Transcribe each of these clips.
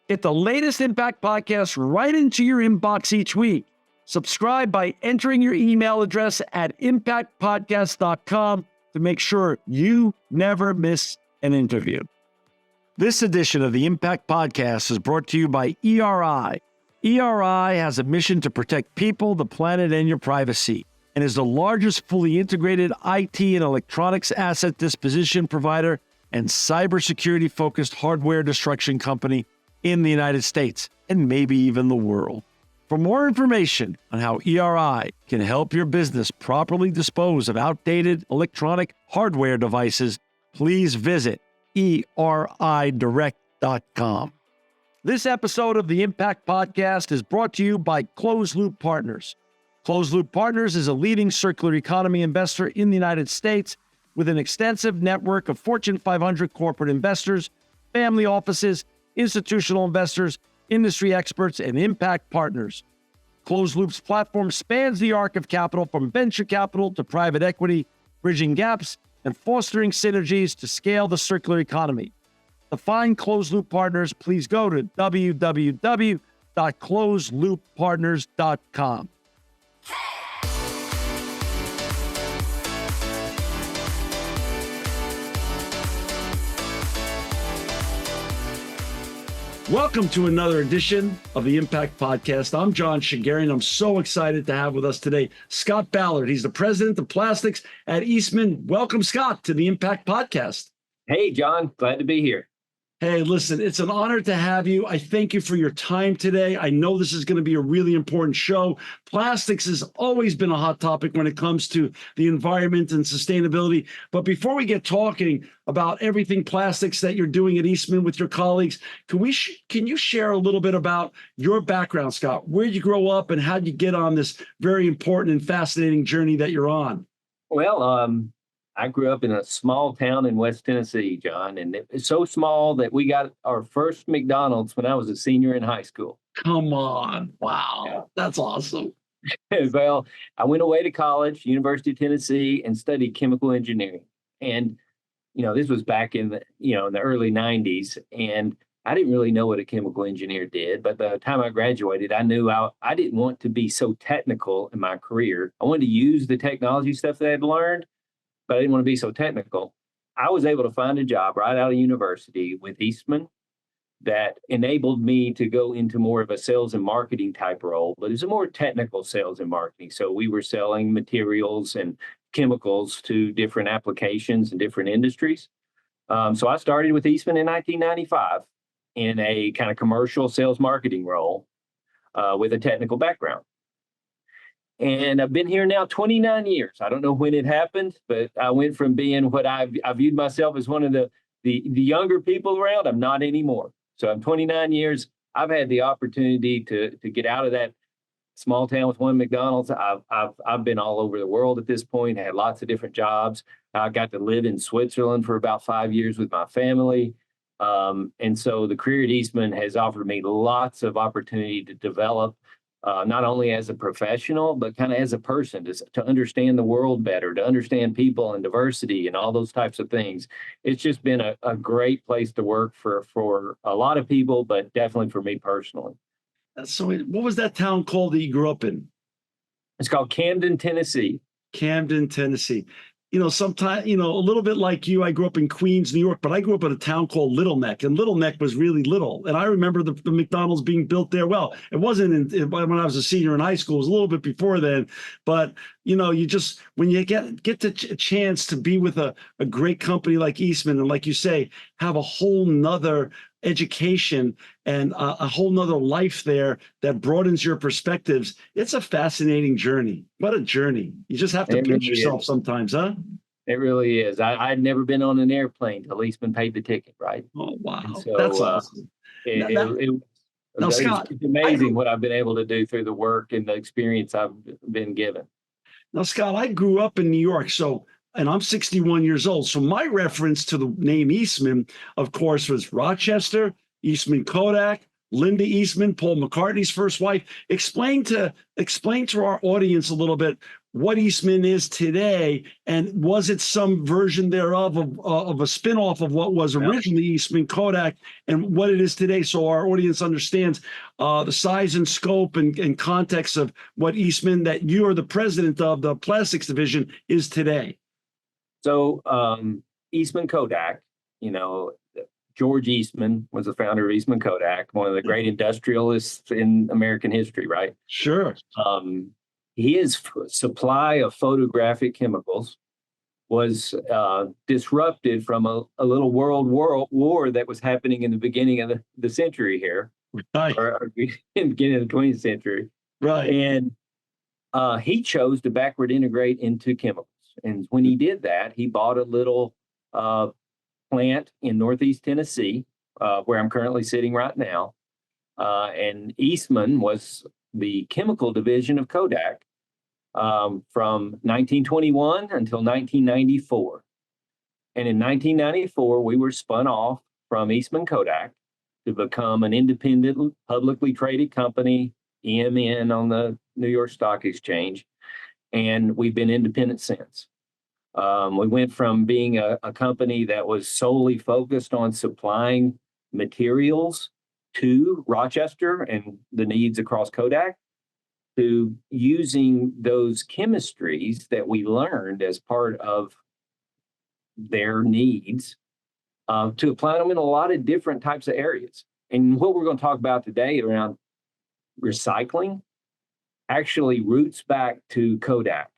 Get the latest Impact podcast right into your inbox each week. Subscribe by entering your email address at impactpodcast.com to make sure you never miss an interview. This edition of the Impact Podcast is brought to you by ERI. ERI has a mission to protect people, the planet, and your privacy, and is the largest fully integrated IT and electronics asset disposition provider and cybersecurity-focused hardware destruction company in the United States, and maybe even the world. For more information on how ERI can help your business properly dispose of outdated electronic hardware devices, please visit eridirect.com. This episode of the Impact Podcast is brought to you by Closed Loop Partners. Closed Loop Partners is a leading circular economy investor in the United States with an extensive network of Fortune 500 corporate investors, family offices, institutional investors, industry experts, and impact partners. Closed Loop's platform spans the arc of capital from venture capital to private equity, bridging gaps and fostering synergies to scale the circular economy. To find Closed Loop Partners, please go to www.closedlooppartners.com. Welcome to another edition of the Impact Podcast. I'm John Shigarian. I'm so excited to have with us today Scott Ballard. He's the president of plastics at Eastman. Welcome, Scott, to the Impact Podcast. Hey, John. Glad to be here. Hey, listen, it's an honor to have you. I thank you for your time today. I know this is going to be a really important show. Plastics has always been a hot topic when it comes to the environment and sustainability. But before we get talking about everything plastics that you're doing at Eastman with your colleagues, can you share a little bit about your background, Scott? Where you grow up and how you get on this very important and fascinating journey that you're on? Well, I grew up in a small town in West Tennessee, John, and it was so small that we got our first McDonald's when I was a senior in high school. Come on. Wow. Yeah. That's awesome. Well, I went away to college, University of Tennessee, and studied chemical engineering. And, this was back in the, in the early 90s. And I didn't really know what a chemical engineer did. But by the time I graduated, I knew I didn't want to be so technical in my career. I wanted to use the technology stuff that I'd learned, but I didn't want to be so technical. I was able to find a job right out of university with Eastman that enabled me to go into more of a sales and marketing type role, but it's a more technical sales and marketing. So we were selling materials and chemicals to different applications and different industries. So I started with Eastman in 1995 in a kind of commercial sales marketing role with a technical background. And I've been here now 29 years. I don't know when it happened, but I went from being what I viewed myself as one of the younger people around. I'm not anymore. So I'm 29 years. I've had the opportunity to get out of that small town with one McDonald's. I've been all over the world at this point, had lots of different jobs. I got to live in Switzerland for about 5 years with my family. And so the career at Eastman has offered me lots of opportunity to develop not only as a professional, but kind of as a person, to understand the world better, to understand people and diversity and all those types of things. It's just been a great place to work for a lot of people, but definitely for me personally. So what was that town called that you grew up in? It's called Camden, Tennessee. Camden, Tennessee. Sometimes, a little bit like you, I grew up in Queens, New York, but I grew up in a town called Little Neck, and Little Neck was really little. And I remember the McDonald's being built there. Well, it wasn't when I was a senior in high school. It was a little bit before then. But, you just, when you get a chance to be with a great company like Eastman, and like you say, have a whole nother education and a whole nother life there that broadens your perspectives. It's a fascinating journey. What a journey. You just have to pinch yourself sometimes, huh? It really is. I'd never been on an airplane till Eastman paid the ticket, right? Oh, wow. So, that's awesome. Scott, it's amazing what I've been able to do through the work and the experience I've been given. Now, Scott, I grew up in New York, and I'm 61 years old. So my reference to the name Eastman, of course, was Rochester, Eastman Kodak, Linda Eastman, Paul McCartney's first wife. Explain to our audience a little bit what Eastman is today, and was it some version thereof of a spinoff of what was originally Eastman Kodak and what it is today, so our audience understands the size and scope and context of what Eastman, that you are the president of the plastics division, is today. So Eastman Kodak, George Eastman was the founder of Eastman Kodak, one of the great industrialists in American history, right? Sure. His supply of photographic chemicals was disrupted from a little world war that was happening in the beginning of the century here, right, or in the beginning of the 20th century. Right. And he chose to backward integrate into chemicals. And when he did that, he bought a little plant in Northeast Tennessee, where I'm currently sitting right now. And Eastman was the chemical division of Kodak from 1921 until 1994. And in 1994, we were spun off from Eastman Kodak to become an independent, publicly traded company, EMN, on the New York Stock Exchange. And we've been independent since. We went from being a company that was solely focused on supplying materials to Rochester and the needs across Kodak, to using those chemistries that we learned as part of their needs to apply them in a lot of different types of areas. And what we're going to talk about today around recycling actually roots back to Kodak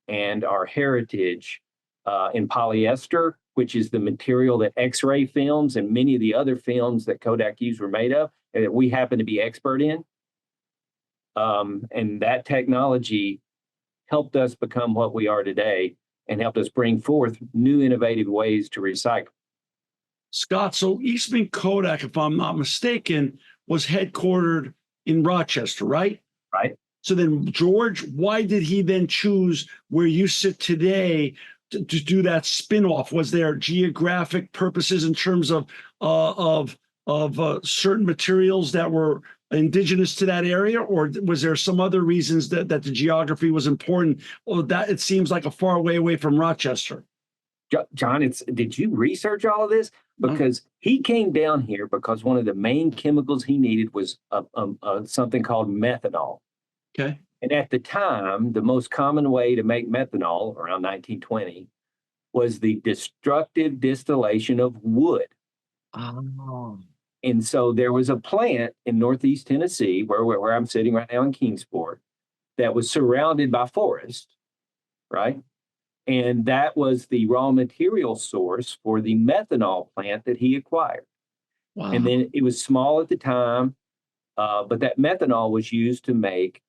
and our heritage in polyester, which is the material that X-ray films and many of the other films that Kodak used were made of, and that we happen to be expert in. And that technology helped us become what we are today and helped us bring forth new innovative ways to recycle. Scott, so Eastman Kodak, if I'm not mistaken, was headquartered in Rochester, right? Right. So then, George, why did he then choose where you sit today to do that spinoff? Was there geographic purposes in terms of certain materials that were indigenous to that area, or was there some other reasons that the geography was important, or that it seems like a far away from Rochester? John, did you research all of this? Because he came down here because one of the main chemicals he needed was something called methanol. Okay. And at the time, the most common way to make methanol, around 1920, was the destructive distillation of wood. Oh. And so there was a plant in Northeast Tennessee, where I'm sitting right now in Kingsport, that was surrounded by forest, right? And that was the raw material source for the methanol plant that he acquired. Wow. And then it was small at the time, but that methanol was used to make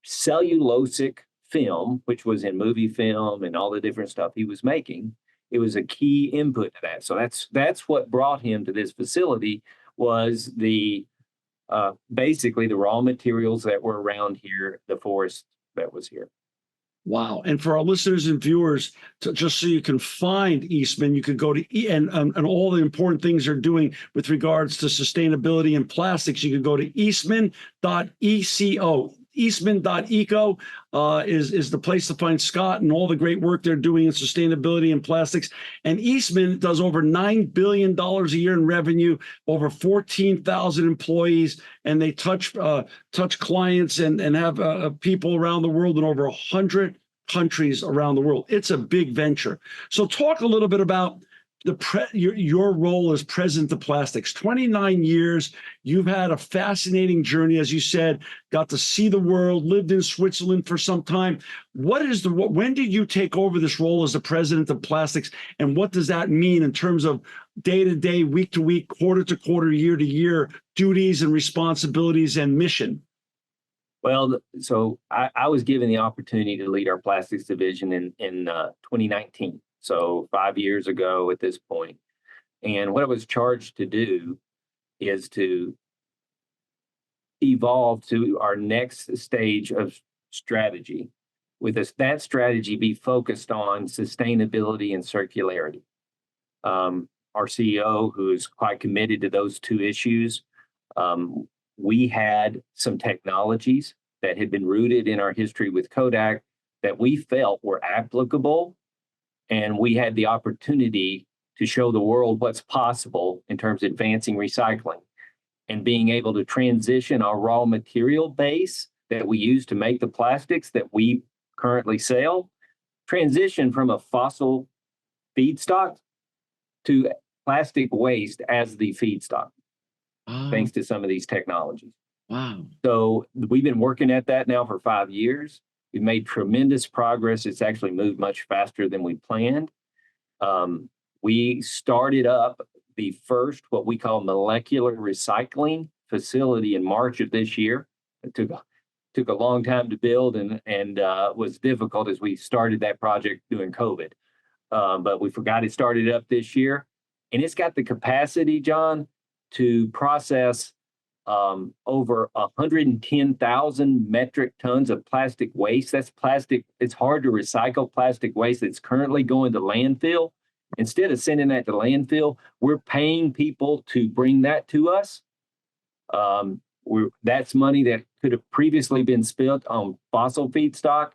cellulosic film, which was in movie film and all the different stuff he was making. It was a key input to that. So that's what brought him to this facility, was the basically the raw materials that were around here, the forest that was here. Wow. And for our listeners and viewers, just so you can find Eastman, you could go to and all the important things they're doing with regards to sustainability and plastics. You could go to eastman.eco. Eastman.eco is the place to find Scott and all the great work they're doing in sustainability and plastics. And Eastman does over $9 billion a year in revenue, over 14,000 employees, and they touch clients and have people around the world in over 100 countries around the world. It's a big venture. So talk a little bit about your role as president of plastics. 29 years. You've had a fascinating journey, as you said, got to see the world, lived in Switzerland for some time. When did you take over this role as the president of plastics, and what does that mean in terms of day-to-day, week-to-week, quarter-to-quarter, year-to-year duties and responsibilities and mission? Well, so I was given the opportunity to lead our plastics division in 2019. So 5 years ago at this point. And what I was charged to do is to evolve to our next stage of strategy. With that strategy be focused on sustainability and circularity. Our CEO, who is quite committed to those two issues, we had some technologies that had been rooted in our history with Kodak that we felt were applicable, and we had the opportunity to show the world what's possible in terms of advancing recycling and being able to transition our raw material base that we use to make the plastics that we currently sell, transition from a fossil feedstock to plastic waste as the feedstock, thanks to some of these technologies. Wow. So we've been working at that now for 5 years. We've made tremendous progress. It's actually moved much faster than we planned. We started up the first, what we call molecular recycling facility in March of this year. It took a long time to build and was difficult as we started that project during COVID. But we forgot it started up this year. And it's got the capacity, John, to process over 110,000 metric tons of plastic waste. That's plastic. It's hard to recycle plastic waste that's currently going to landfill. Instead of sending that to landfill, we're paying people to bring that to us. That's money that could have previously been spent on fossil feedstock.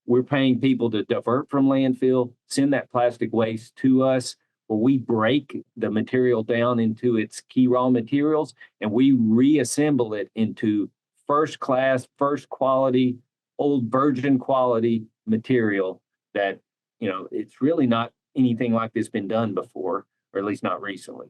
We're paying people to divert from landfill, send that plastic waste to us, where we break the material down into its key raw materials, and we reassemble it into first class, first quality, old virgin quality material that, it's really not anything like this been done before, or at least not recently.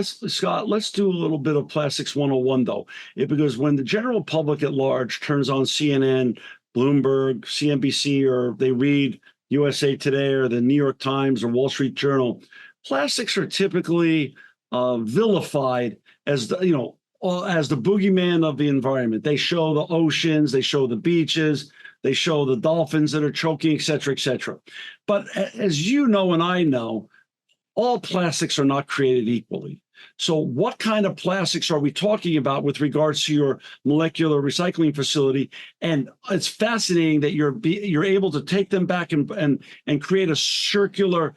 Scott, let's do a little bit of Plastics 101, though, because when the general public at large turns on CNN, Bloomberg, CNBC, or they read USA Today or the New York Times or Wall Street Journal, plastics are typically vilified as the boogeyman of the environment. They show the oceans, they show the beaches, they show the dolphins that are choking, et cetera, et cetera. But as you know and I know, all plastics are not created equally. So what kind of plastics are we talking about with regards to your molecular recycling facility? And it's fascinating that you're able to take them back and create a circular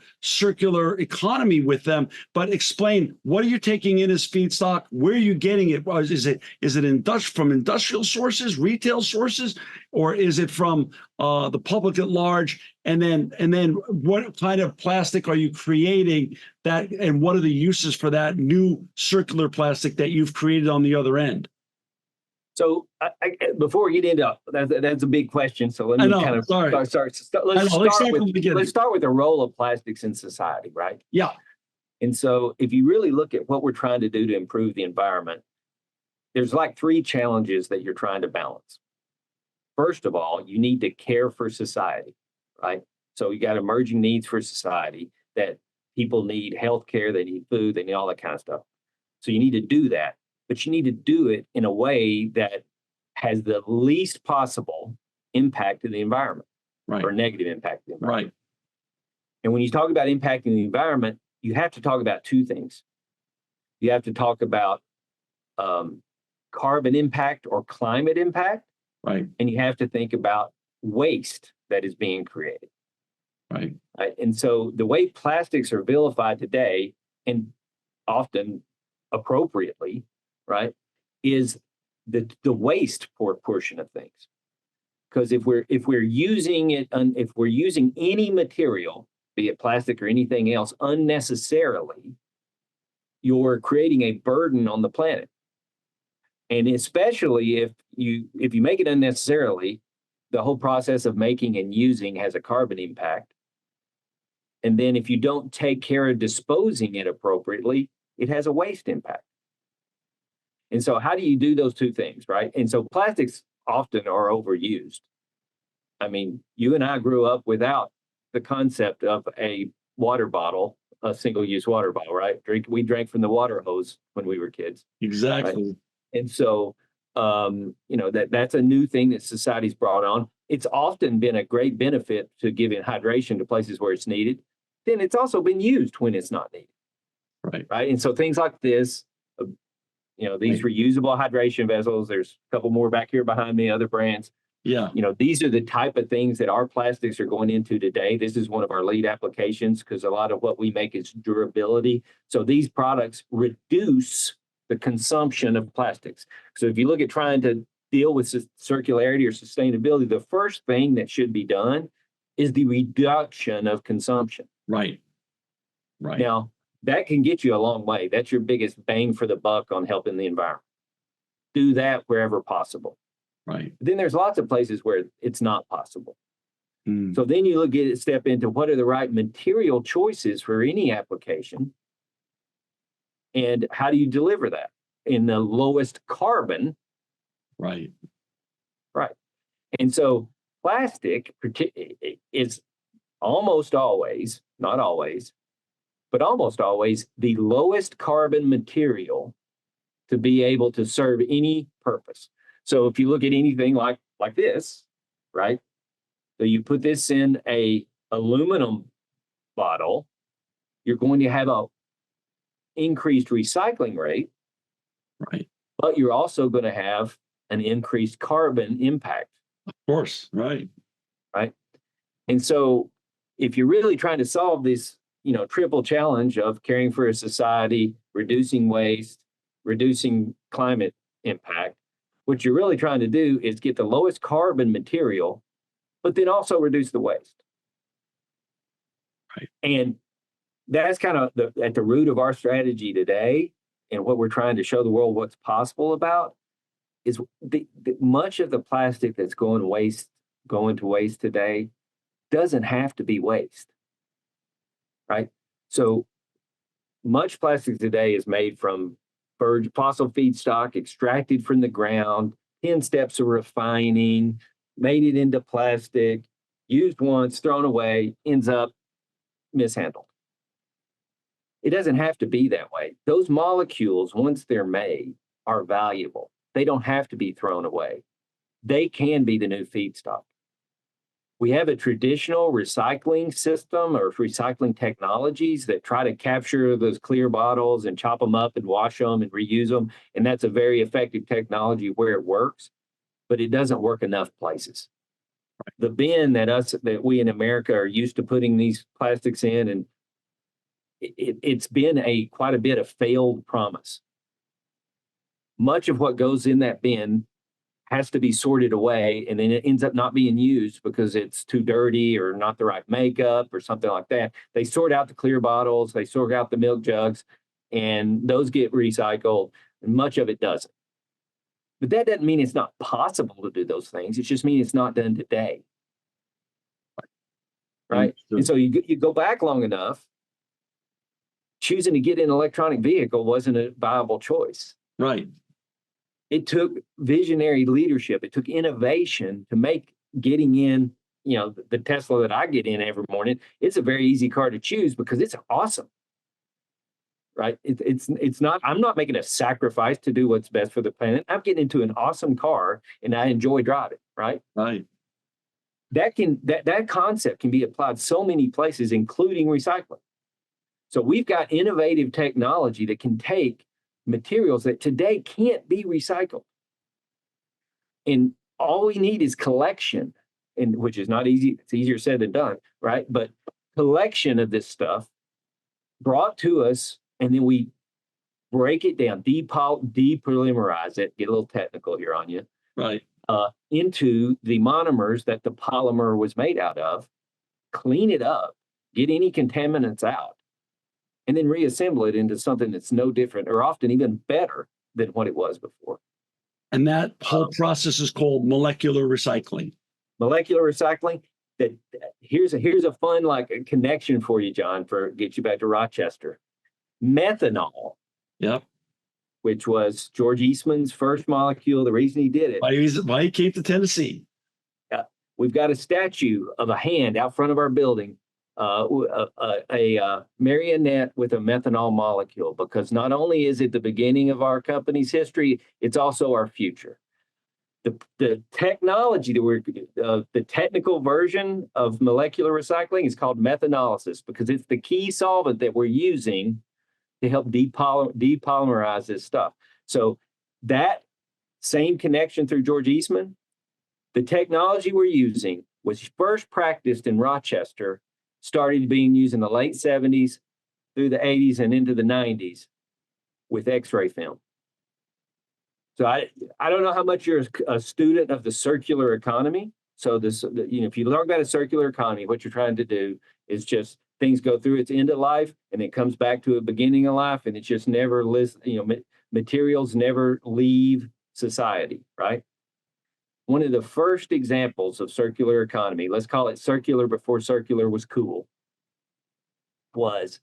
economy with them. But explain, what are you taking in as feedstock? Where are you getting it? Is it from industrial sources, retail sources, or is it from the public at large? And then what kind of plastic are you creating that, and what are the uses for that new circular plastic that you've created on the other end? So before we get into that's a big question. So let me let's start with the role of plastics in society, right? Yeah. And so if you really look at what we're trying to do to improve the environment, there's like 3 challenges that you're trying to balance. First of all, you need to care for society, right? So you got emerging needs for society, that people need healthcare, they need food, they need all that kind of stuff. So you need to do that, but you need to do it in a way that has the least possible impact to the environment, right, or negative impact to the environment. Right. And when you talk about impacting the environment, you have to talk about 2 things. You have to talk about carbon impact or climate impact, right, and you have to think about waste that is being created. Right. And so the way plastics are vilified today, and often appropriately, right, is the waste portion of things. Because if we're using it, if we're using any material, be it plastic or anything else, unnecessarily, you're creating a burden on the planet. And especially if you make it unnecessarily, the whole process of making and using has a carbon impact. And then if you don't take care of disposing it appropriately, it has a waste impact. And so how do you do those 2 things, right? And so plastics often are overused. I mean, you and I grew up without the concept of a water bottle, a single-use water bottle, right? We drank from the water hose when we were kids. Exactly. Right? And so, that's a new thing that society's brought on. It's often been a great benefit to giving hydration to places where it's needed. Then it's also been used when it's not needed. Right. Right. And so things like this, these reusable hydration vessels, there's a couple more back here behind me, other brands. Yeah. These are the type of things that our plastics are going into today. This is one of our lead applications because a lot of what we make is durability. So these products reduce the consumption of plastics. So if you look at trying to deal with circularity or sustainability, the first thing that should be done is the reduction of consumption. Right. Right. Now, that can get you a long way. That's your biggest bang for the buck on helping the environment. Do that wherever possible. Right. Then there's lots of places where it's not possible. Mm. So then you step into what are the right material choices for any application, and how do you deliver that in the lowest carbon? Right. Right. And so plastic is almost always, not always, but almost always the lowest carbon material to be able to serve any purpose. So if you look at anything like this, right? So you put this in a aluminum bottle, you're going to have a increased recycling rate, Right. but you're also going to have an increased carbon impact. Of course. Right. Right. And so if you're really trying to solve this, triple challenge of caring for a society, reducing waste, reducing climate impact, what you're really trying to do is get the lowest carbon material, but then also reduce the waste. Right. And that's kind of at the root of our strategy today, and what we're trying to show the world what's possible about is much of the plastic that's going to waste today doesn't have to be waste, right? So much plastic today is made from fossil feedstock extracted from the ground, 10 steps of refining, made it into plastic, used once, thrown away, ends up mishandled. It doesn't have to be that way. Those molecules, once they're made, are valuable. They don't have to be thrown away. They can be the new feedstock. We have a traditional recycling system or recycling technologies that try to capture those clear bottles and chop them up and wash them and reuse them. And that's a very effective technology where it works, but it doesn't work enough places. The bin that we in America are used to putting these plastics in, and it's been quite a bit of failed promise. Much of what goes in that bin has to be sorted away, and then it ends up not being used because it's too dirty or not the right makeup or something like that. They sort out the clear bottles, they sort out the milk jugs, and those get recycled, and much of it doesn't. But that doesn't mean it's not possible to do those things. It just means it's not done today. Right? And so you go back long enough, choosing to get in an electronic vehicle wasn't a viable choice. Right. It took visionary leadership. It took innovation to make getting in, the Tesla that I get in every morning. It's a very easy car to choose because it's awesome. Right? It's not, I'm not making a sacrifice to do what's best for the planet. I'm getting into an awesome car and I enjoy driving. Right? Right. That concept can be applied so many places, including recycling. So we've got innovative technology that can take materials that today can't be recycled. And all we need is collection, and which is not easy. It's easier said than done, right? But collection of this stuff brought to us, and then we break it down, depolymerize it, get a little technical here on you. Right. Into the monomers that the polymer was made out of, clean it up, get any contaminants out, and then reassemble it into something that's no different or often even better than what it was before. And that whole process is called molecular recycling. Molecular recycling. That here's a fun connection for you, John, for get you back to Rochester. Methanol. Yep. Which was George Eastman's first molecule. The reason he did it. Why he came to Tennessee. We've got a statue of a hand out front of our building, a marionette with a methanol molecule, because not only is it the beginning of our company's history, it's also our future. The technology that the technical version of molecular recycling is called methanolysis, because it's the key solvent that we're using to help depolymerize this stuff. So that same connection through George Eastman, the technology we're using was first practiced in Rochester, started being used in the late 70s through the 80s and into the 90s with X-ray film. So I don't know how much you're a student of the circular economy. So if you learn about a circular economy, what you're trying to do is just things go through its end of life and it comes back to a beginning of life, and it's just never materials never leave society, right? One of the first examples of circular economy, let's call it circular before circular was cool, was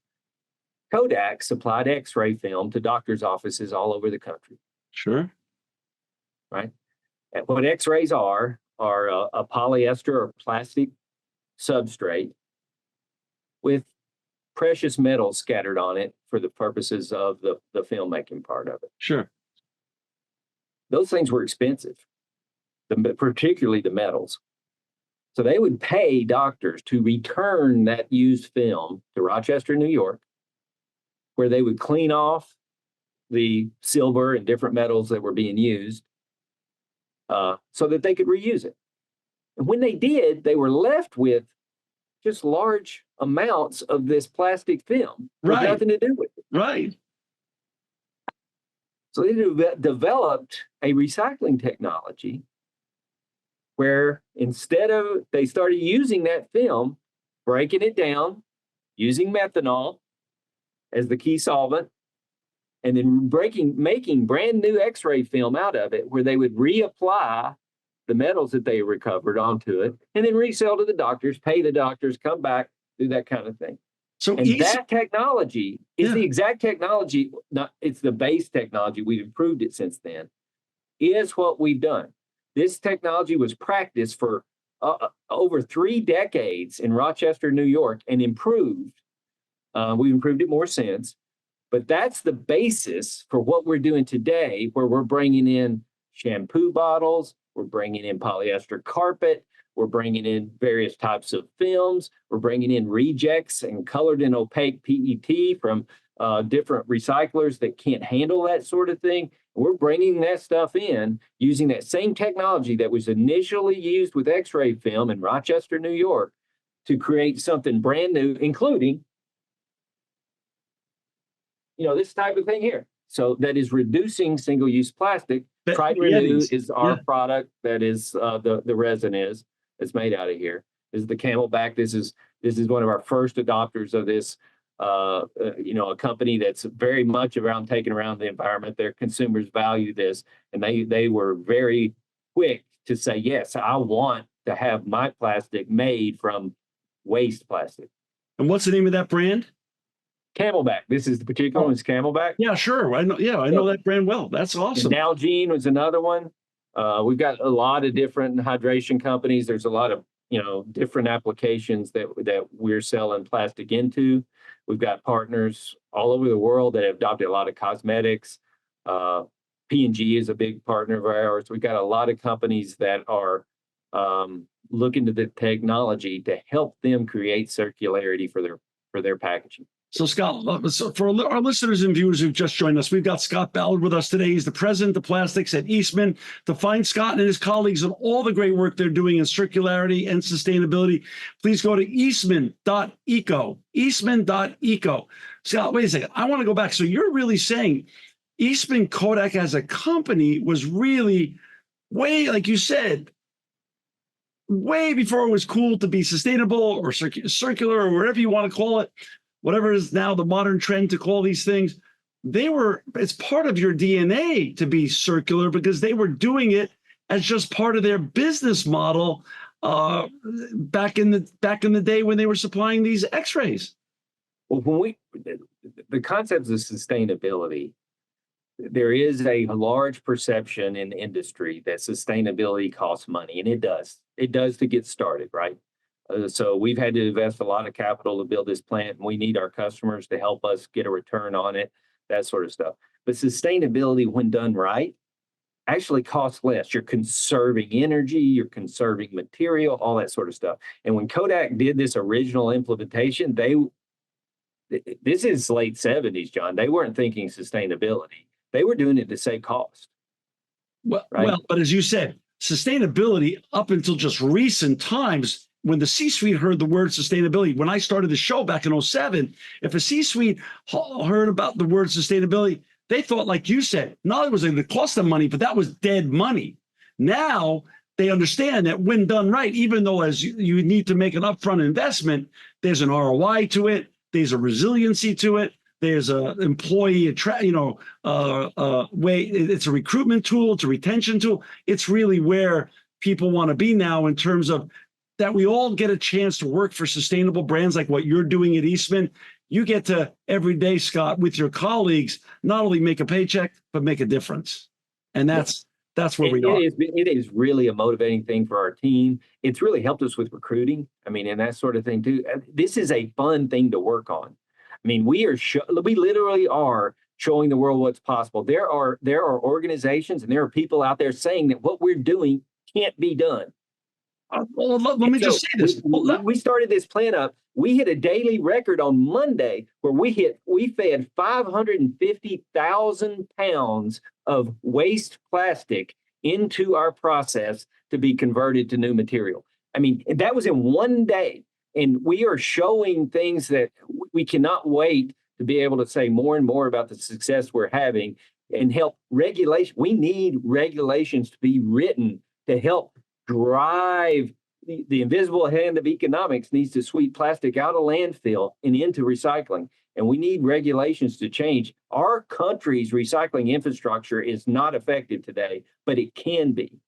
Kodak supplied X-ray film to doctors' offices all over the country. Sure. Right? And what X-rays are a polyester or plastic substrate with precious metals scattered on it for the purposes of the filmmaking part of it. Sure. Those things were expensive, particularly the metals. So they would pay doctors to return that used film to Rochester, New York, where they would clean off the silver and different metals that were being used so that they could reuse it. And when they did, they were left with just large amounts of this plastic film with nothing to do with it. Right. So they developed a recycling technology where they started using that film, breaking it down, using methanol as the key solvent, and then making brand new X-ray film out of it, where they would reapply the metals that they recovered onto it, and then resell to the doctors, pay the doctors, come back, do that kind of thing. So that technology is the exact technology, it's the base technology, we've improved it since then, is what we've done. This technology was practiced for over 3 decades in Rochester, New York, and improved. We've improved it more since. But that's the basis for what we're doing today, where we're bringing in shampoo bottles, we're bringing in polyester carpet, we're bringing in various types of films, we're bringing in rejects and colored and opaque PET from different recyclers that can't handle that sort of thing. We're bringing that stuff in using that same technology that was initially used with X-ray film in Rochester, New York, to create something brand new, including this type of thing here. So that is reducing single-use plastic. Try to Renew is our product. That is the resin that's made out of here. This is the Camelback. This is one of our first adopters of this. A company that's very much taking around the environment. Their consumers value this, and they were very quick to say, yes, I want to have my plastic made from waste plastic. And what's the name of that brand? Camelback. This is the particular one. It's Camelback. Yeah, sure. I know. Yeah, I know that brand well. That's awesome. And Nalgene was another one. We've got a lot of different hydration companies. There's a lot of different applications that we're selling plastic into. We've got partners all over the world that have adopted a lot of cosmetics. P&G is a big partner of ours. We've got a lot of companies that are looking to the technology to help them create circularity for their packaging. So Scott, for our listeners and viewers who've just joined us, we've got Scott Ballard with us today. He's the president of plastics at Eastman. To find Scott and his colleagues and all the great work they're doing in circularity and sustainability, please go to eastman.eco. Eastman.eco. Scott, wait a second. I want to go back. So you're really saying Eastman Kodak as a company was really way, like you said, way before it was cool to be sustainable or circular or whatever you want to call it. Whatever is now the modern trend to call these things, it's part of your DNA to be circular because they were doing it as just part of their business model back in the day when they were supplying these X-rays. Well, the concepts of sustainability, there is a large perception in the industry that sustainability costs money, and it does. It does to get started, right? So we've had to invest a lot of capital to build this plant, and we need our customers to help us get a return on it, that sort of stuff. But sustainability, when done right, actually costs less. You're conserving energy, you're conserving material, all that sort of stuff. And when Kodak did this original implementation, this is late 70s, John. They weren't thinking sustainability. They were doing it to save cost. Well, right? But as you said, sustainability up until just recent times, when the C-suite heard the word sustainability, when I started the show back in 2007, if a C-suite heard about the word sustainability, they thought, like you said, not only was it going to cost them money, but that was dead money. Now they understand that when done right, even though as you need to make an upfront investment, there's an ROI to it, there's a resiliency to it, there's a employee way. It's a recruitment tool, it's a retention tool. It's really where people want to be now in terms of that we all get a chance to work for sustainable brands like what you're doing at Eastman. You get to every day, Scott, with your colleagues, not only make a paycheck, but make a difference. And that's where we are. It is really a motivating thing for our team. It's really helped us with recruiting. I mean, and that sort of thing too. This is a fun thing to work on. I mean, we literally are showing the world what's possible. There are organizations and there are people out there saying that what we're doing can't be done. Well, let me just say this. We started this plan up. We hit a daily record on Monday where we fed 550,000 pounds of waste plastic into our process to be converted to new material. I mean, that was in one day. And we are showing things that we cannot wait to be able to say more and more about the success we're having and help regulation. We need regulations to be written to help drive the invisible hand of economics needs to sweep plastic out of landfill and into recycling. And we need regulations to change. Our country's recycling infrastructure is not effective today, but it can be.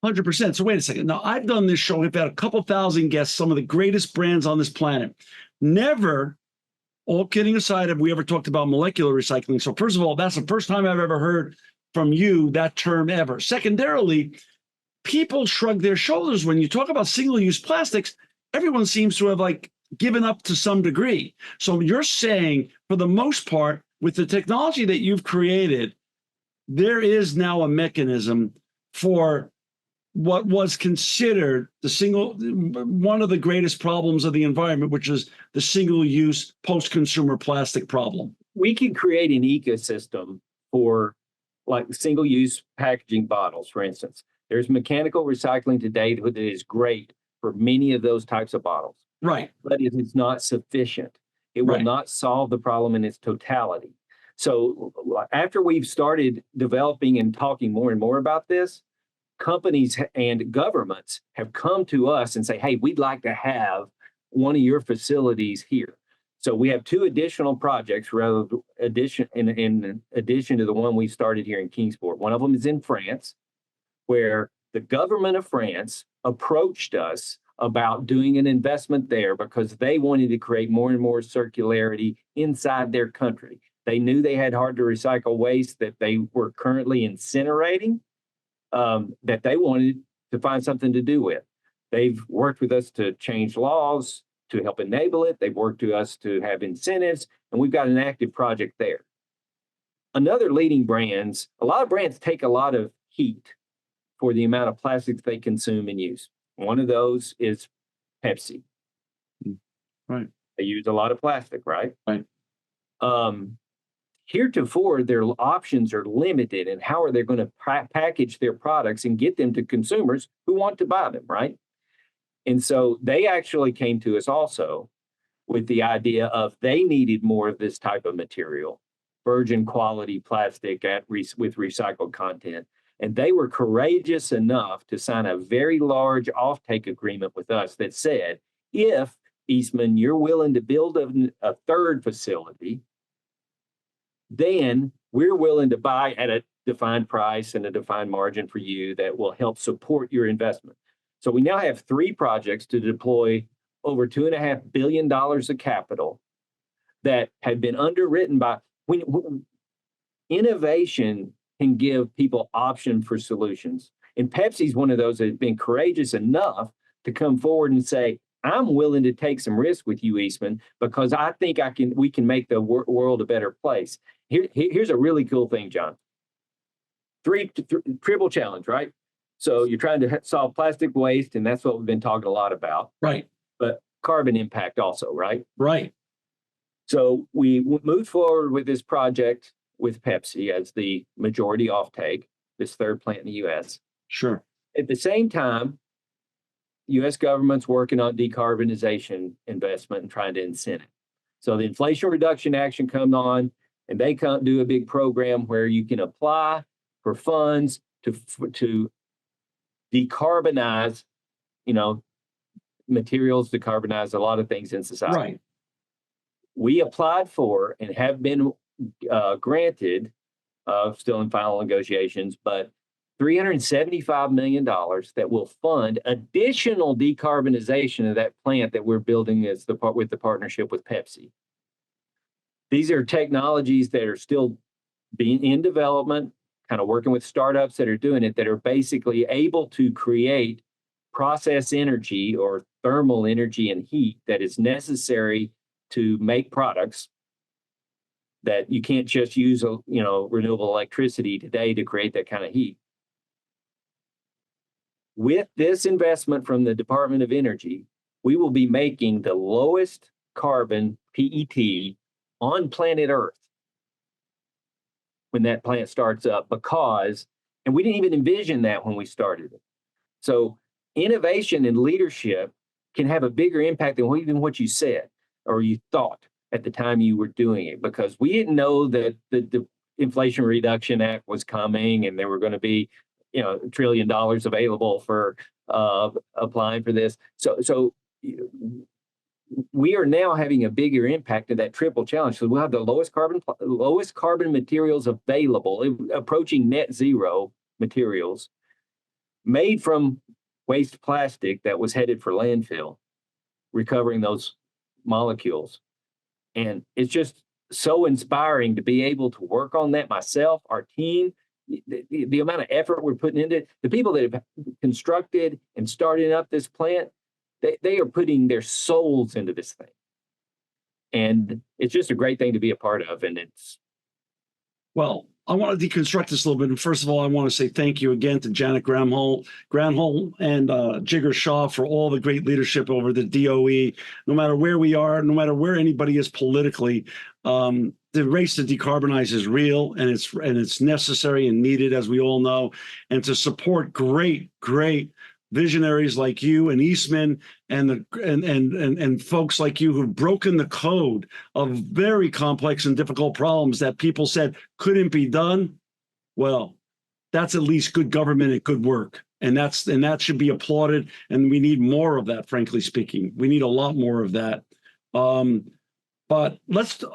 100%. So wait a second. Now, I've done this show. We've had a couple thousand guests, some of the greatest brands on this planet. Never, all kidding aside, have we ever talked about molecular recycling. So first of all, that's the first time I've ever heard from you that term ever. Secondarily, people shrug their shoulders when you talk about single-use plastics. Everyone seems to have given up to some degree. So you're saying, for the most part, with the technology that you've created, there is now a mechanism for what was considered one of the greatest problems of the environment, which is the single-use post-consumer plastic problem. We can create an ecosystem for single-use packaging bottles, for instance. There's mechanical recycling today that is great for many of those types of bottles. Right. But it is not sufficient. It will not solve the problem in its totality. So after we've started developing and talking more and more about this, companies and governments have come to us and say, hey, we'd like to have one of your facilities here. So we have two additional projects in addition to the one we started here in Kingsport. One of them is in France, where the government of France approached us about doing an investment there because they wanted to create more and more circularity inside their country. They knew they had hard to recycle waste that they were currently incinerating, that they wanted to find something to do with. They've worked with us to change laws to help enable it. They've worked with us to have incentives, and we've got an active project there. A lot of brands take a lot of heat for the amount of plastics they consume and use. One of those is Pepsi. Right. They use a lot of plastic, right? Right. Heretofore, their options are limited, and how are they going to package their products and get them to consumers who want to buy them, right? And so they actually came to us also with the idea of they needed more of this type of material, virgin quality plastic with recycled content. And they were courageous enough to sign a very large offtake agreement with us that said, if, Eastman, you're willing to build a third facility, then we're willing to buy at a defined price and a defined margin for you that will help support your investment. So we now have 3 projects to deploy over $2.5 billion of capital that had been underwritten by innovation can give people option for solutions. And Pepsi's one of those that has been courageous enough to come forward and say, I'm willing to take some risk with you, Eastman, because I think we can make the world a better place. Here's a really cool thing, John. Triple challenge, right? So you're trying to solve plastic waste, and that's what we've been talking a lot about. Right. But carbon impact also, right? Right. So we moved forward with this project with Pepsi as the majority offtake, this third plant in the U.S. Sure. At the same time, U.S. government's working on decarbonization investment and trying to incent it. So the Inflation Reduction Act come on. And they do a big program where you can apply for funds to decarbonize, materials, decarbonize a lot of things in society. Right. We applied for and have been granted, still in final negotiations, but $375 million that will fund additional decarbonization of that plant that we're building with the partnership with Pepsi. These are technologies that are still being in development, kind of working with startups that are doing it, that are basically able to create process energy or thermal energy and heat that is necessary to make products that you can't just use, renewable electricity today to create that kind of heat. With this investment from the Department of Energy, we will be making the lowest carbon PET on planet Earth when that plant starts up, and we didn't even envision that when we started it. So innovation and leadership can have a bigger impact than even what you said or you thought at the time you were doing it, because we didn't know that the Inflation Reduction Act was coming and there were going to be, $1 trillion available for applying for this. So we are now having a bigger impact of that triple challenge. So we'll have the lowest carbon materials available, approaching net zero materials made from waste plastic that was headed for landfill, recovering those molecules. And it's just so inspiring to be able to work on that myself, our team, the amount of effort we're putting into it. The people that have constructed and started up this plant, they are putting their souls into this thing. And it's just a great thing to be a part of. And Well, I want to deconstruct this a little bit. And first of all, I want to say thank you again to Janet Granholm and Jigar Shah for all the great leadership over the DOE. No matter where we are, no matter where anybody is politically, the race to decarbonize is real, and it's necessary and needed, as we all know. And to support great visionaries like you and Eastman and folks like you who've broken the code of very complex and difficult problems that people said couldn't be done. Well, that's at least good government and good work. And that should be applauded. And we need more of that, frankly speaking. We need a lot more of that. But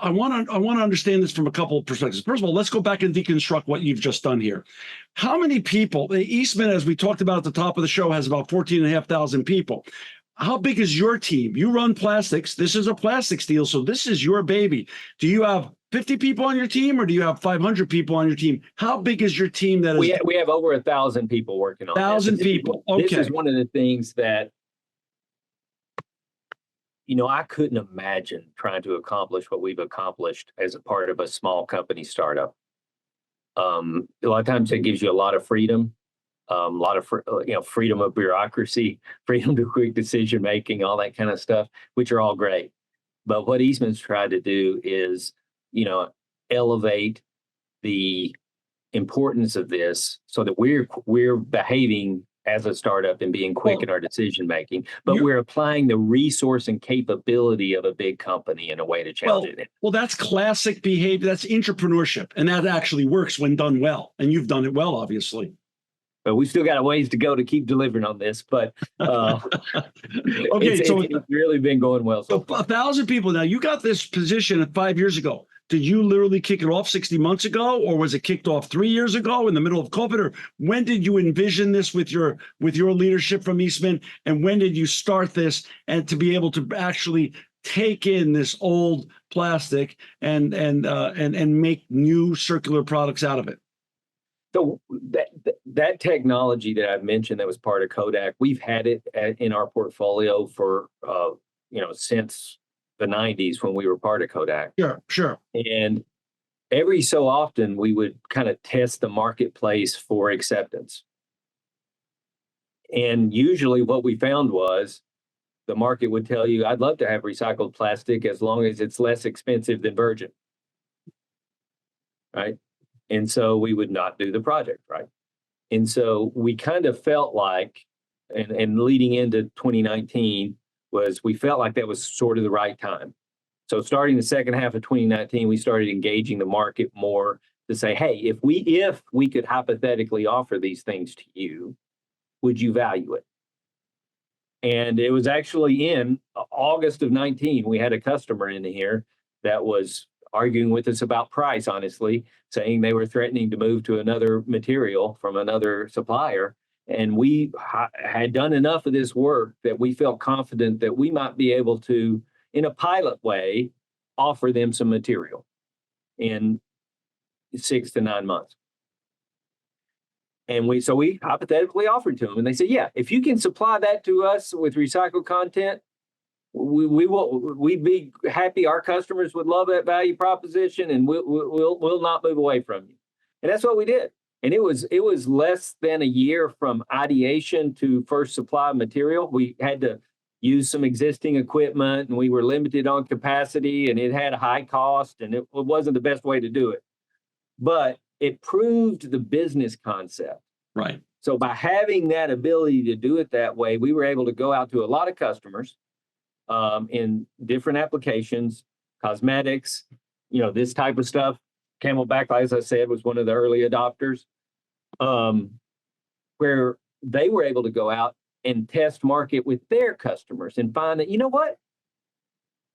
I want to understand this from a couple of perspectives. First of all, let's go back and deconstruct what you've just done here. How many people, Eastman, as we talked about at the top of the show, has about 14,500 people. How big is your team? You run plastics. This is a plastics deal, so this is your baby. Do you have 50 people on your team, or do you have 500 people on your team? How big is your team? We have over 1,000 people working on this. 1,000 people. Okay. This is one of the things that I couldn't imagine trying to accomplish what we've accomplished as a part of a small company startup. A lot of times it gives you a lot of freedom, a lot of freedom of bureaucracy, freedom to quick decision making, all that kind of stuff, which are all great. But what Eastman's tried to do is, elevate the importance of this so that we're behaving as a startup and being quick in our decision making, but we're applying the resource and capability of a big company in a way to challenge it. Well, that's classic behavior. That's entrepreneurship, and that actually works when done well. And you've done it well, obviously. But we've still got a ways to go to keep delivering on this. But it's really been going well. So 1,000 people. Now, you got this position 5 years ago. Did you literally kick it off 60 months ago, or was it kicked off 3 years ago in the middle of COVID? Or when did you envision this with your leadership from Eastman? And when did you start this and to be able to actually take in this old plastic and make new circular products out of it? So that technology that I've mentioned that was part of Kodak, we've had it in our portfolio for since the 90s when we were part of Kodak. Sure. And every so often we would kind of test the marketplace for acceptance. And usually what we found was the market would tell you, I'd love to have recycled plastic as long as it's less expensive than virgin. Right? And so we would not do the project, right? And so we kind of felt like, and leading into 2019, we felt like that was sort of the right time. So starting the second half of 2019, we started engaging the market more to say, hey, if we could hypothetically offer these things to you, would you value it? And it was actually in August of 19, we had a customer in here that was arguing with us about price, honestly, saying they were threatening to move to another material from another supplier. And we had done enough of this work that we felt confident that we might be able to, in a pilot way, offer them some material in 6 to 9 months. And we hypothetically offered to them, and they said, yeah, if you can supply that to us with recycled content, we'd be happy. Our customers would love that value proposition, and we'll not move away from you. And that's what we did. And it was less than a year from ideation to first supply of material. We had to use some existing equipment, and we were limited on capacity, and it had a high cost, and it wasn't the best way to do it. But it proved the business concept. Right. So by having that ability to do it that way, we were able to go out to a lot of customers in different applications, cosmetics, this type of stuff. Camelback, as I said, was one of the early adopters, where they were able to go out and test market with their customers and find that, you know what?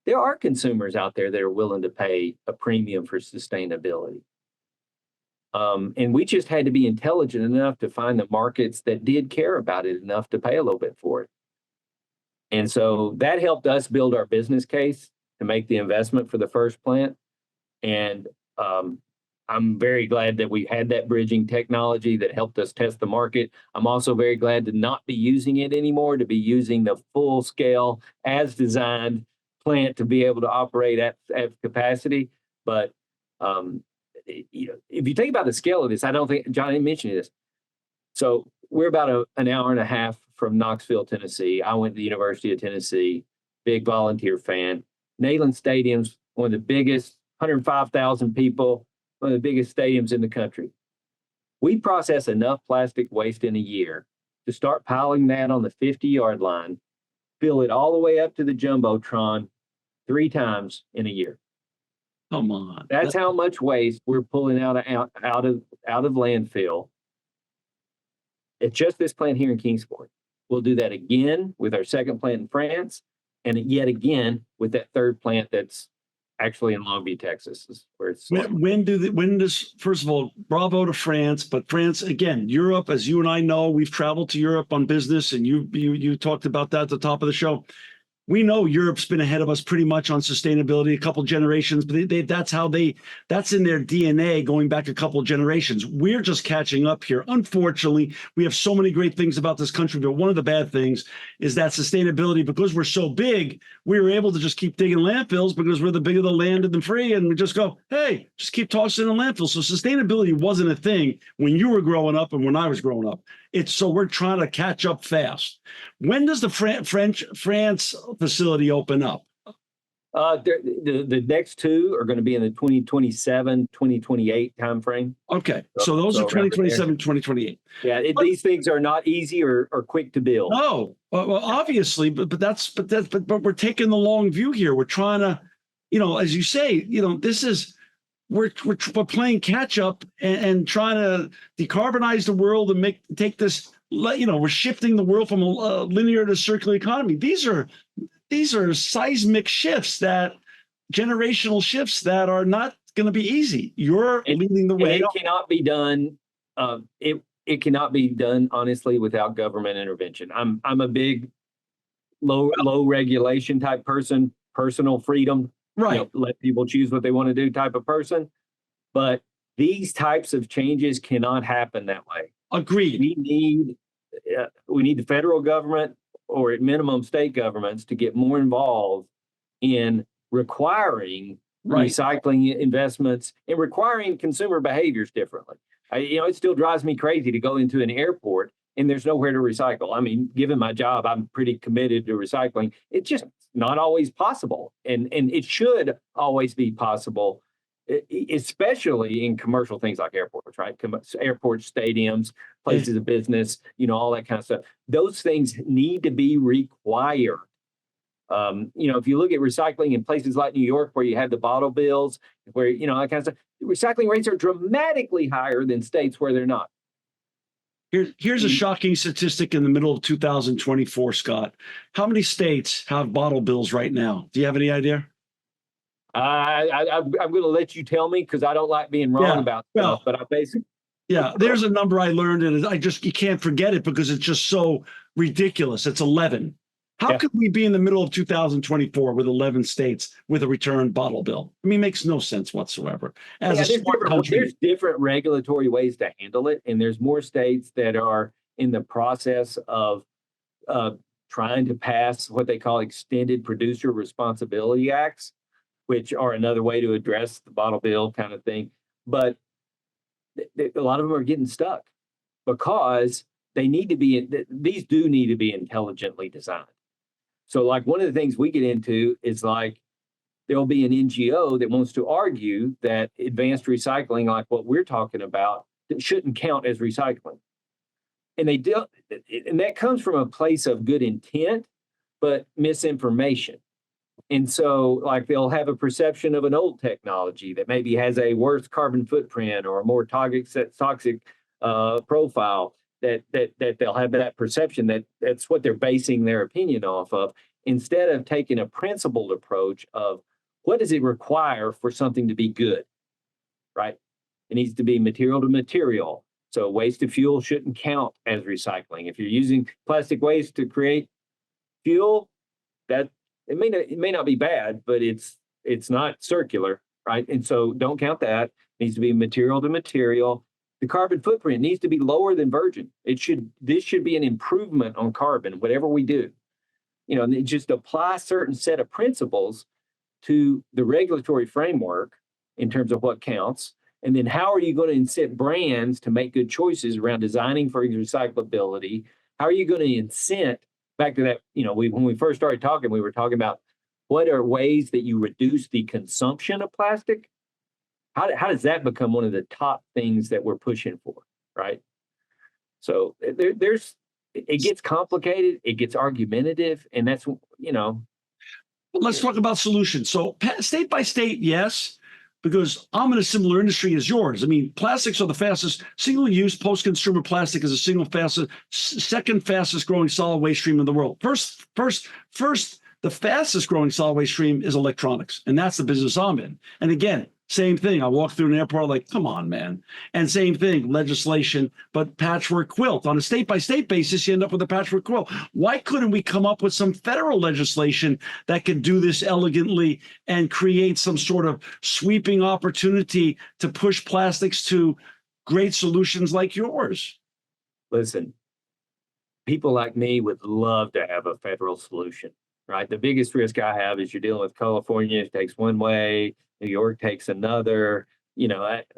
There are consumers out there that are willing to pay a premium for sustainability. And we just had to be intelligent enough to find the markets that did care about it enough to pay a little bit for it. And so that helped us build our business case to make the investment for the first plant. And I'm very glad that we had that bridging technology that helped us test the market. I'm also very glad to not be using it anymore, to be using the full scale as designed plant to be able to operate at capacity. But if you think about the scale of this, I don't think John didn't mention this. So we're about an hour and a half from Knoxville, Tennessee. I went to the University of Tennessee, big volunteer fan. Neyland Stadium's one of the biggest, 105,000 people, one of the biggest stadiums in the country. We process enough plastic waste in a year to start piling that on the 50-yard line, fill it all the way up to the Jumbotron 3 times in a year. Come on. That's how much waste we're pulling out of landfill. It's just this plant here in Kingsport. We'll do that again with our second plant in France, and yet again with that third plant that's actually in Longview, Texas, is where it's. When does, first of all, bravo to France, but France, again, Europe, as you and I know, we've traveled to Europe on business, and you talked about that at the top of the show. We know Europe's been ahead of us pretty much on sustainability, a couple generations, but that's in their DNA going back a couple of generations. We're just catching up here. Unfortunately, we have so many great things about this country, but one of the bad things is that sustainability, because we're so big, we were able to just keep digging landfills because we're the bigger the land and the free, and we just go, hey, just keep tossing in landfills. So sustainability wasn't a thing when you were growing up and when I was growing up. So we're trying to catch up fast. When does the France facility open up? The next 2 are going to be in the 2027, 2028 timeframe. Okay, so those are 2027, 2028. Yeah, these things are not easy or quick to build. No, well, obviously, but we're taking the long view here. We're trying to, as you say, this is. We're playing catch up and trying to decarbonize the world and take this. We're shifting the world from a linear to circular economy. These are seismic shifts, generational shifts that are not going to be easy. You're leading the way. It cannot be done. It cannot be done honestly without government intervention. I'm a big low regulation type person, personal freedom. Right. Let people choose what they want to do type of person. But these types of changes cannot happen that way. Agreed. We need the federal government, or at minimum state governments, to get more involved in requiring recycling investments and requiring consumer behaviors differently. It still drives me crazy to go into an airport and there's nowhere to recycle. I mean, given my job, I'm pretty committed to recycling. It's just not always possible. And it should always be possible, especially in commercial things like airports, right? Airports, stadiums, places of business, all that kind of stuff. Those things need to be required If you look at recycling in places like New York, where you have the bottle bills, where, that kind of stuff, recycling rates are dramatically higher than states where they're not. Here's a shocking statistic in the middle of 2024, Scott. How many states have bottle bills right now? Do you have any idea? I'm going to let you tell me, because I don't like being wrong about stuff, but I basically. Yeah, there's a number I learned, and you can't forget it because it's just so ridiculous. It's 11. How could we be in the middle of 2024 with 11 states with a return bottle bill? I mean, it makes no sense whatsoever. There's different regulatory ways to handle it, and there's more states that are in the process of trying to pass what they call extended producer responsibility acts, which are another way to address the bottle bill kind of thing. But a lot of them are getting stuck because these do need to be intelligently designed. So, like, one of the things we get into is, like, there'll be an NGO that wants to argue that advanced recycling, like what we're talking about, that shouldn't count as recycling. And that comes from a place of good intent, but misinformation. And so, like, they'll have a perception of an old technology that maybe has a worse carbon footprint or a more toxic profile, that they'll have that perception that's what they're basing their opinion off of, instead of taking a principled approach of what does it require for something to be good, right? It needs to be material to material. So waste to fuel shouldn't count as recycling. If you're using plastic waste to create fuel, that it may not be bad, but it's not circular, right? And so don't count that. It needs to be material to material. The carbon footprint needs to be lower than virgin. This should be an improvement on carbon, whatever we do. And just apply a certain set of principles to the regulatory framework in terms of what counts. And then how are you going to incent brands to make good choices around designing for recyclability? How are you going to incent, back to that, when we first started talking, we were talking about what are ways that you reduce the consumption of plastic? How does that become one of the top things that we're pushing for, right? So it gets complicated, it gets argumentative, and that's, Let's talk about solutions. So state by state, yes, because I'm in a similar industry as yours. I mean, plastics are the fastest, single-use post-consumer plastic is second fastest growing solid waste stream in the world. First, the fastest growing solid waste stream is electronics, and that's the business I'm in. And again, same thing. I walk through an airport like, come on, man. And same thing, legislation, but patchwork quilt. On a state-by-state basis, you end up with a patchwork quilt. Why couldn't we come up with some federal legislation that could do this elegantly and create some sort of sweeping opportunity to push plastics to great solutions like yours? Listen, people like me would love to have a federal solution, right? The biggest risk I have is you're dealing with California. It takes one way. New York takes another,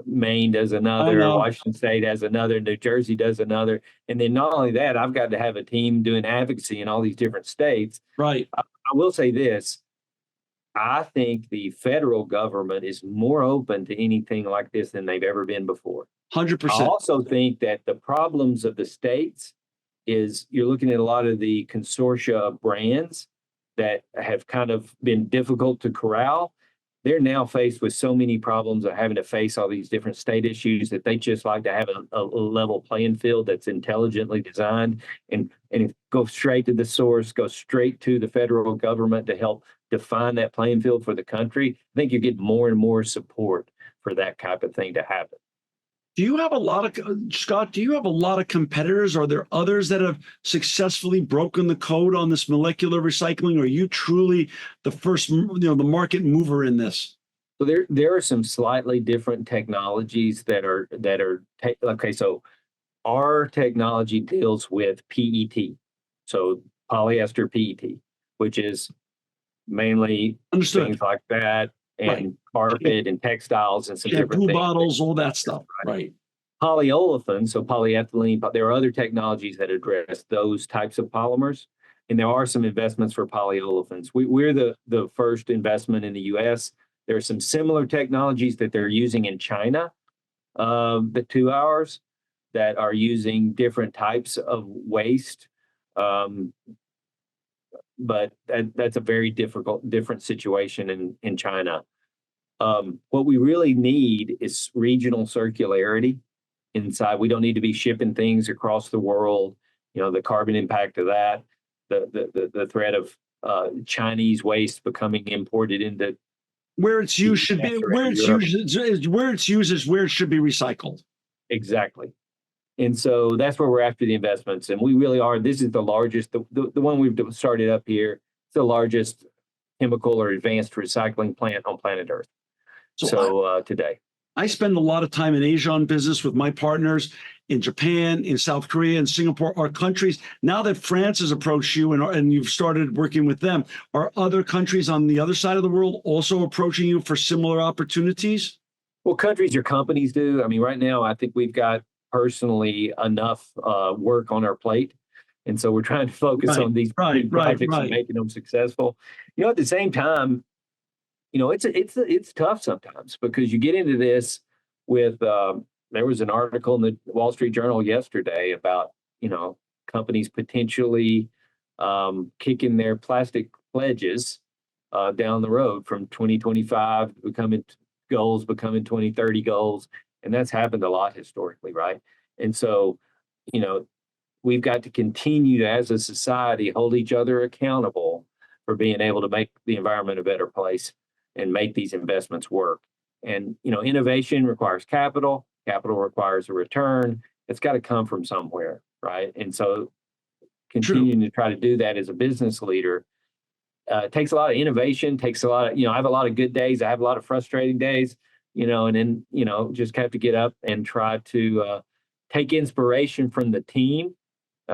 Maine does another, Washington State has another, New Jersey does another. And then not only that, I've got to have a team doing advocacy in all these different states. Right. I will say this. I think the federal government is more open to anything like this than they've ever been before. 100%. I also think that the problems of the states is you're looking at a lot of the consortia of brands that have kind of been difficult to corral. They're now faced with so many problems of having to face all these different state issues that they just like to have a level playing field that's intelligently designed and go straight to the source, go straight to the federal government to help define that playing field for the country. I think you're getting more and more support for that type of thing to happen. Do you have a lot of, Scott, do you have a lot of competitors? Are there others that have successfully broken the code on this molecular recycling? Or are you truly the first, the market mover in this? So there are some slightly different technologies that are okay. So our technology deals with PET, so polyester PET, which is mainly things like that. And carpet and textiles and some different things. Bottles, all that stuff, right? Polyolefins, so polyethylene, but there are other technologies that address those types of polymers. And there are some investments for polyolefins. We're the first investment in the US. There are some similar technologies that they're using in China, to ours, that are using different types of waste. but that's a very different situation in China. What we really need is regional circularity inside. We don't need to be shipping things across the world. The carbon impact of that, the threat of Chinese waste becoming imported into Where it's used should be where it's Europe. used where it's used is where it should be recycled. Exactly. And so that's where we're after the investments. And we really are. This is the largest, the one we've started up here. It's the largest chemical or advanced recycling plant on planet Earth. So today. I spend a lot of time in Asia on business with my partners in Japan, in South Korea, and Singapore, are countries. Now that France has approached you and you've started working with them, are other countries on the other side of the world also approaching you for similar opportunities? Well, countries or companies do. I mean, right now, I think we've got personally enough work on our plate. And so we're trying to focus on these big projects and making them successful. At the same time, it's tough sometimes because you get into this with, there was an article in the Wall Street Journal yesterday about, companies potentially kicking their plastic pledges down the road from 2025 becoming 2030 goals. And that's happened a lot historically, right? And so, we've got to continue to, as a society, hold each other accountable for being able to make the environment a better place and make these investments work. And, innovation requires capital. Capital requires a return. It's got to come from somewhere, right? And so continuing to try to do that as a business leader takes a lot of innovation, takes a lot of, I have a lot of good days. I have a lot of frustrating days, and then, just have to get up and try to take inspiration from the team.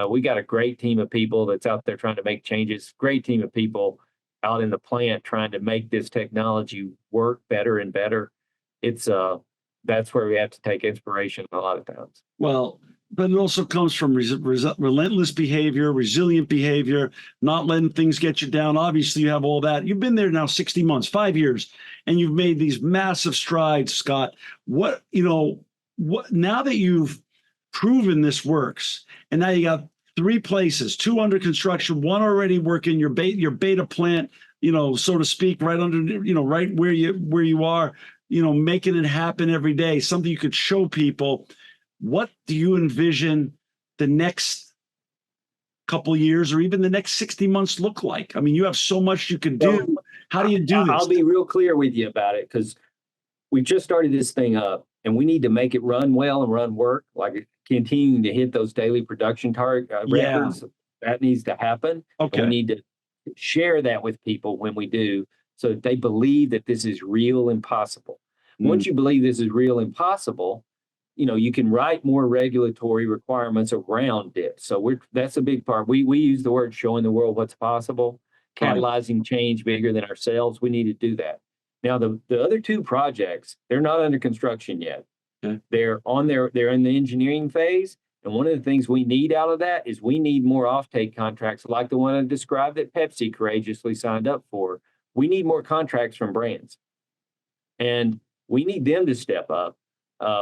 We got a great team of people that's out there trying to make changes, great team of people out in the plant trying to make this technology work better and better. That's where we have to take inspiration a lot of times. Well, but it also comes from relentless behavior, resilient behavior, not letting things get you down. Obviously, you have all that. You've been there now 60 months, 5 years, and you've made these massive strides, Scott. What now that you've proven this works, and now you got 3 places, 2 under construction, 1 already working, your beta plant, so to speak, right under, right where you are, making it happen every day, something you could show people. What do you envision the next couple of years or even the next 60 months look like? I mean, you have so much you can do. How do you do this? I'll be real clear with you about it because we just started this thing up and we need to make it run well and run work, like continuing to hit those daily production records. That needs to happen. Okay. And we need to share that with people when we do so that they believe that this is real and possible. Once you believe this is real and possible, you can write more regulatory requirements around it. So that's a big part. We use the word showing the world what's possible, catalyzing change bigger than ourselves. We need to do that. Now, the other 2 projects, they're not under construction yet. Okay. They're in the engineering phase. And one of the things we need out of that is we need more offtake contracts like the one I described that Pepsi courageously signed up for. We need more contracts from brands. And we need them to step up.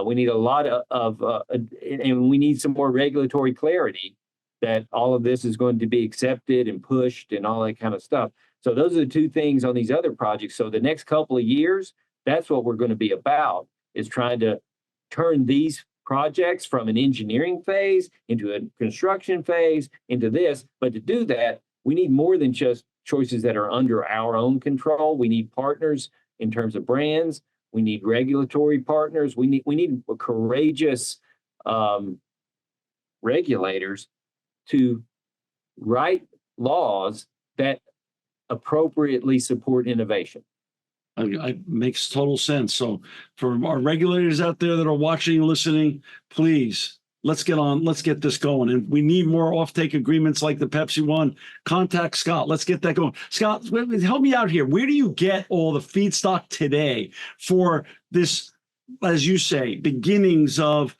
We need a lot and we need some more regulatory clarity that all of this is going to be accepted and pushed and all that kind of stuff. So those are the 2 things on these other projects. So the next couple of years, that's what we're going to be about, is trying to turn these projects from an engineering phase into a construction phase into this. But to do that, we need more than just choices that are under our own control. We need partners in terms of brands. We need regulatory partners. We need courageous regulators to write laws that appropriately support innovation. It makes total sense. So for our regulators out there that are watching and listening, please, let's get this going. And we need more offtake agreements like the Pepsi one. Contact Scott. Let's get that going. Scott, help me out here. Where do you get all the feedstock today for this, as you say, beginnings of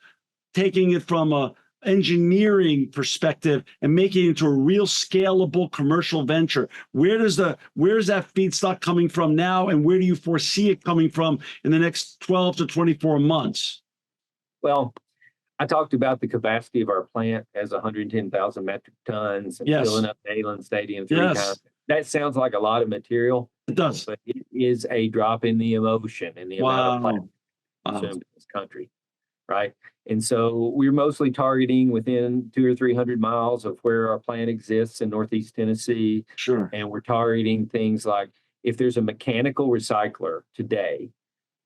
taking it from a engineering perspective and making it into a real scalable commercial venture? Where's that feedstock coming from now, and where do you foresee it coming from in the next 12 to 24 months? Well, I talked about the capacity of our plant as 110,000 metric tons and Yes. filling up Neyland Stadium 3 Yes. times. That sounds like a lot of material, It does. but it is a drop in the ocean in the amount of plastic consumed in this country, right? And so we're mostly targeting within 200 or 300 miles of where our plant exists in Northeast Tennessee. Sure. And we're targeting things like if there's a mechanical recycler today,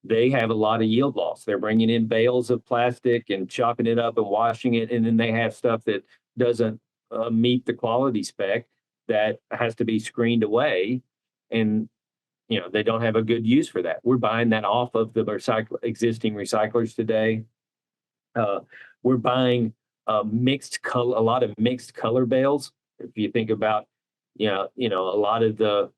they have a lot of yield loss. They're bringing in bales of plastic and chopping it up and washing it. And then they have stuff that doesn't meet the quality spec that has to be screened away. And, they don't have a good use for that. We're buying that off of the existing recyclers today. We're buying a lot of mixed color bales. If you think about, a lot of the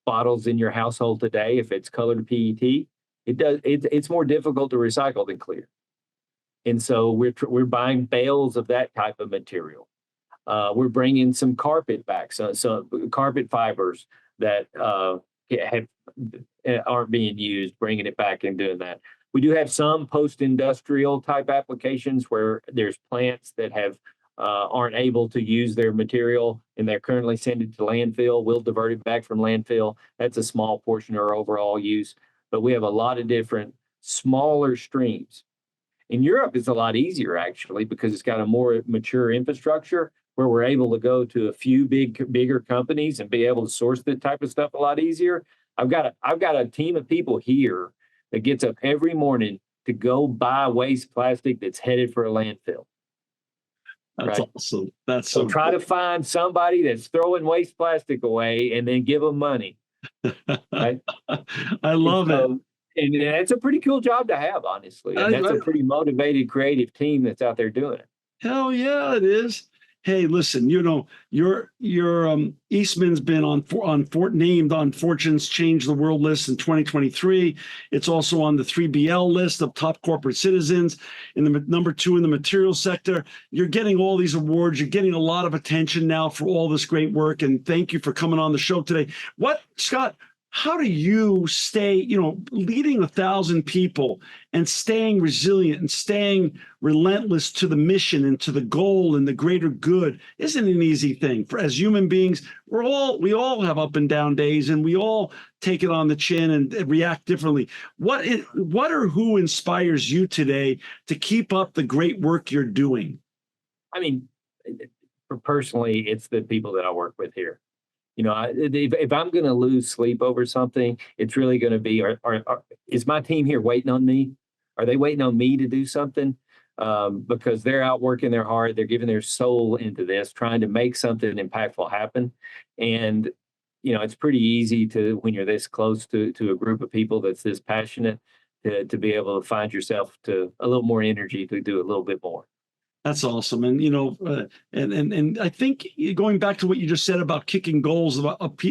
bottles in your household today, if it's colored PET, it's more difficult to recycle than clear. And so we're buying bales of that type of material. We're bringing some carpet back, so carpet fibers that aren't being used, bringing it back and doing that. We do have some post-industrial type applications where there's plants that aren't able to use their material and they're currently sending it to landfill. We'll divert it back from landfill. That's a small portion of our overall use. But we have a lot of different smaller streams. In Europe, it's a lot easier, actually, because it's got a more mature infrastructure where we're able to go to a few bigger companies and be able to source this type of stuff a lot easier. I've got a team of people here that gets up every morning to go buy waste plastic that's headed for a landfill. That's right? awesome. That's so try to find somebody that's throwing waste plastic away and then give them money. Right? I love it. And it's a pretty cool job to have, honestly. And that's a pretty motivated, creative team that's out there doing it. Hell yeah, it is. Hey, listen, your Eastman's been named on Fortune's Change the World list in 2023. It's also on the 3BL list of top corporate citizens in the number 2 in the materials sector. You're getting all these awards. You're getting a lot of attention now for all this great work. And thank you for coming on the show today. Scott, how do you stay, leading 1,000 people and staying resilient and staying relentless to the mission and to the goal and the greater good isn't an easy thing. As human beings, we all have up and down days, and we all take it on the chin and react differently. What or who inspires you today to keep up the great work you're doing? I mean, personally, it's the people that I work with here. If I'm going to lose sleep over something, it's really going to be, is my team here waiting on me? Are they waiting on me to do something? Because they're out working their heart. They're giving their soul into this, trying to make something impactful happen. And, it's pretty easy when you're this close to a group of people that's this passionate to be able to find yourself to a little more energy to do a little bit more. That's awesome. And, and I think going back to what you just said about kicking goals, about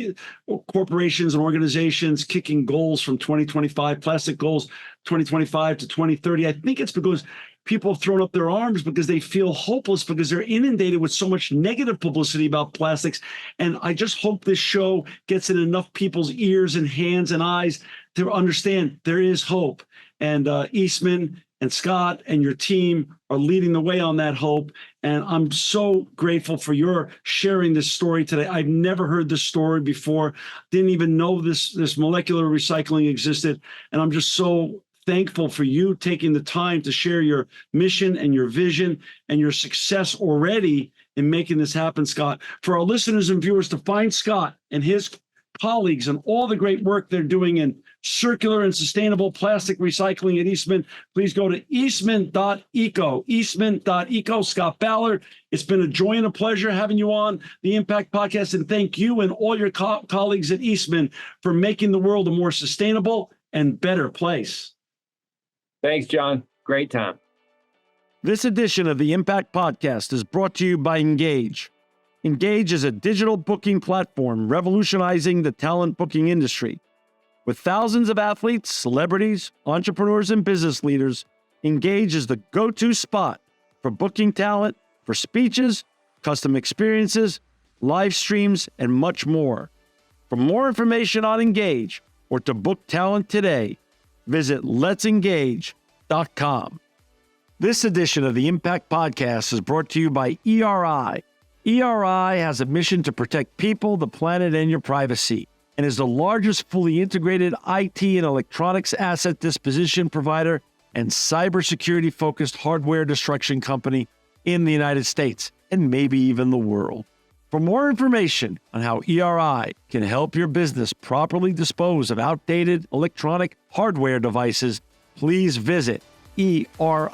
corporations and organizations kicking goals from 2025, plastic goals, 2025 to 2030, I think it's because people have thrown up their arms because they feel hopeless because they're inundated with so much negative publicity about plastics. And I just hope this show gets in enough people's ears and hands and eyes to understand there is hope. And Eastman and Scott and your team are leading the way on that hope. And I'm so grateful for your sharing this story today. I've never heard this story before, didn't even know this molecular recycling existed. And I'm just so thankful for you taking the time to share your mission and your vision and your success already in making this happen, Scott. For our listeners and viewers to find Scott and his colleagues and all the great work they're doing in circular and sustainable plastic recycling at Eastman, please go to eastman.eco, eastman.eco. Scott Ballard, it's been a joy and a pleasure having you on the Impact Podcast, and thank you and all your colleagues at Eastman for making the world a more sustainable and better place. Thanks, John. Great time. This edition of the Impact Podcast is brought to you by Engage. Engage is a digital booking platform revolutionizing the talent booking industry. With thousands of athletes, celebrities, entrepreneurs, and business leaders, Engage is the go-to spot for booking talent, for speeches, custom experiences, live streams, and much more. For more information on Engage or to book talent today, visit letsengage.com. This edition of the Impact Podcast is brought to you by ERI. ERI has a mission to protect people, the planet, and your privacy, and is the largest fully integrated IT and electronics asset disposition provider and cybersecurity-focused hardware destruction company in the United States, and maybe even the world. For more information on how ERI can help your business properly dispose of outdated electronic hardware devices, please visit eridirect.com.